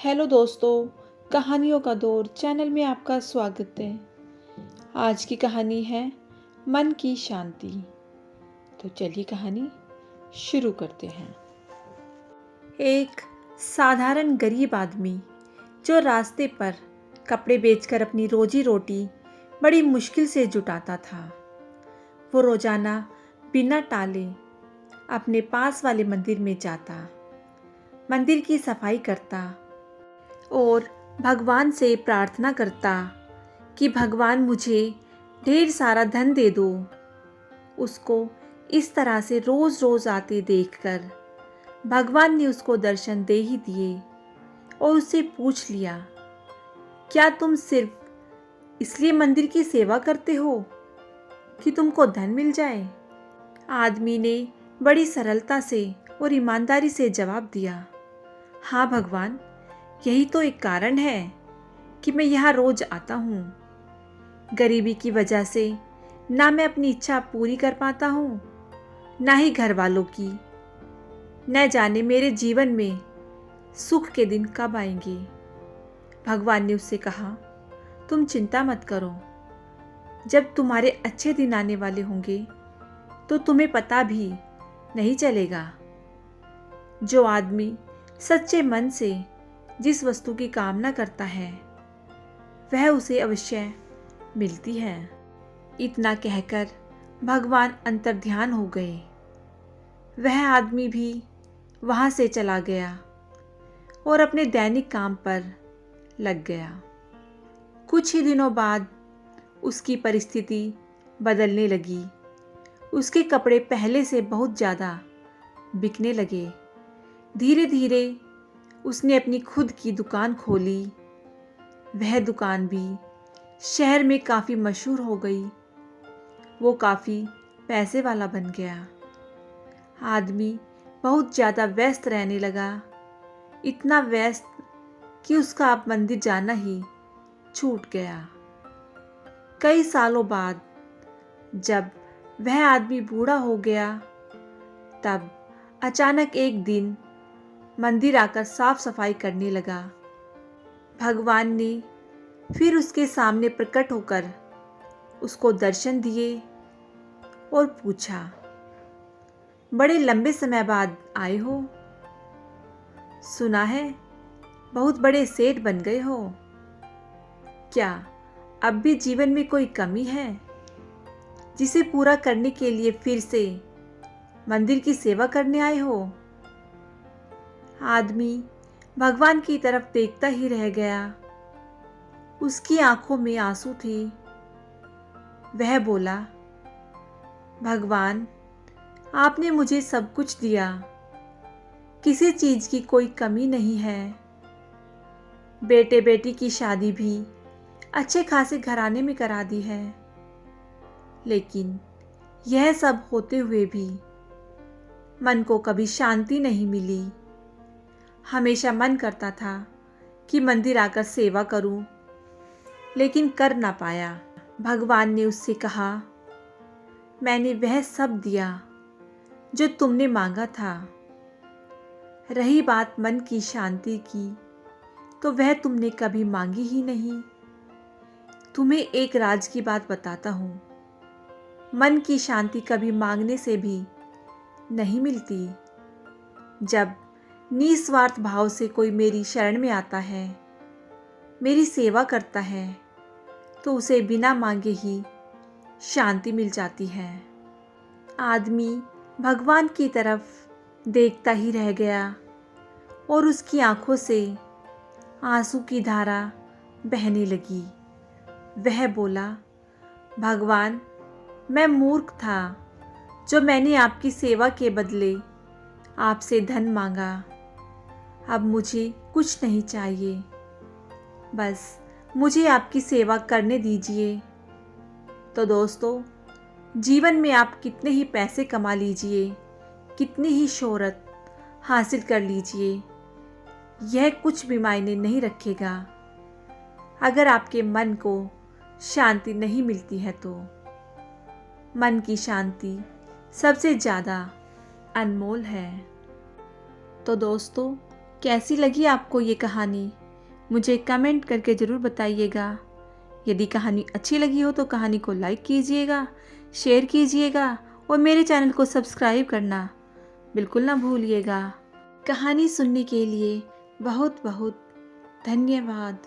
Hello दोस्तों, कहानियों का दौर चैनल में आपका स्वागत है। आज की कहानी है मन की शांति। तो चलिए कहानी शुरू करते हैं। एक साधारण गरीब आदमी जो रास्ते पर कपड़े बेचकर अपनी रोजी रोटी बड़ी मुश्किल से जुटाता था, वो रोजाना बिना टाले अपने पास वाले मंदिर में जाता, मंदिर की सफाई करता और भगवान से प्रार्थना करता कि भगवान मुझे ढेर सारा धन दे दो। उसको इस तरह से रोज रोज आते देखकर भगवान ने उसको दर्शन दे ही दिए और उससे पूछ लिया, क्या तुम सिर्फ इसलिए मंदिर की सेवा करते हो कि तुमको धन मिल जाए? आदमी ने बड़ी सरलता से और ईमानदारी से जवाब दिया, हाँ भगवान, यही तो एक कारण है कि मैं यहाँ रोज आता हूँ। गरीबी की वजह से ना मैं अपनी इच्छा पूरी कर पाता हूँ, ना ही घर वालों की। न जाने मेरे जीवन में सुख के दिन कब आएंगे। भगवान ने उससे कहा, तुम चिंता मत करो, जब तुम्हारे अच्छे दिन आने वाले होंगे तो तुम्हें पता भी नहीं चलेगा। जो आदमी सच्चे मन से जिस वस्तु की कामना करता है वह उसे अवश्य मिलती है। इतना कहकर भगवान अंतर्ध्यान हो गए। वह आदमी भी वहां से चला गया और अपने दैनिक काम पर लग गया। कुछ ही दिनों बाद उसकी परिस्थिति बदलने लगी। उसके कपड़े पहले से बहुत ज़्यादा बिकने लगे। धीरे धीरे उसने अपनी खुद की दुकान खोली। वह दुकान भी शहर में काफ़ी मशहूर हो गई। वो काफ़ी पैसे वाला बन गया। आदमी बहुत ज़्यादा व्यस्त रहने लगा, इतना व्यस्त कि उसका अब मंदिर जाना ही छूट गया। कई सालों बाद जब वह आदमी बूढ़ा हो गया, तब अचानक एक दिन मंदिर आकर साफ सफाई करने लगा। भगवान ने फिर उसके सामने प्रकट होकर उसको दर्शन दिए और पूछा, बड़े लंबे समय बाद आए हो, सुना है बहुत बड़े सेठ बन गए हो। क्या अब भी जीवन में कोई कमी है जिसे पूरा करने के लिए फिर से मंदिर की सेवा करने आए हो? आदमी भगवान की तरफ देखता ही रह गया। उसकी आंखों में आंसू थे। वह बोला, भगवान, आपने मुझे सब कुछ दिया, किसी चीज की कोई कमी नहीं है। बेटे बेटी की शादी भी अच्छे खासे घराने में करा दी है, लेकिन यह सब होते हुए भी मन को कभी शांति नहीं मिली। हमेशा मन करता था कि मंदिर आकर सेवा करूं, लेकिन कर ना पाया। भगवान ने उससे कहा, मैंने वह सब दिया जो तुमने मांगा था। रही बात मन की शांति की, तो वह तुमने कभी मांगी ही नहीं। तुम्हें एक राज की बात बताता हूं, मन की शांति कभी मांगने से भी नहीं मिलती। जब निस्वार्थ भाव से कोई मेरी शरण में आता है, मेरी सेवा करता है, तो उसे बिना मांगे ही शांति मिल जाती है। आदमी भगवान की तरफ देखता ही रह गया और उसकी आंखों से आंसू की धारा बहने लगी। वह बोला, भगवान, मैं मूर्ख था जो मैंने आपकी सेवा के बदले आपसे धन मांगा। अब मुझे कुछ नहीं चाहिए, बस मुझे आपकी सेवा करने दीजिए। तो दोस्तों, जीवन में आप कितने ही पैसे कमा लीजिए, कितनी ही शोहरत हासिल कर लीजिए, यह कुछ भी मायने नहीं रखेगा अगर आपके मन को शांति नहीं मिलती है। तो मन की शांति सबसे ज़्यादा अनमोल है। तो दोस्तों, कैसी लगी आपको ये कहानी मुझे कमेंट करके ज़रूर बताइएगा। यदि कहानी अच्छी लगी हो तो कहानी को लाइक कीजिएगा, शेयर कीजिएगा और मेरे चैनल को सब्सक्राइब करना बिल्कुल ना भूलिएगा। कहानी सुनने के लिए बहुत बहुत धन्यवाद।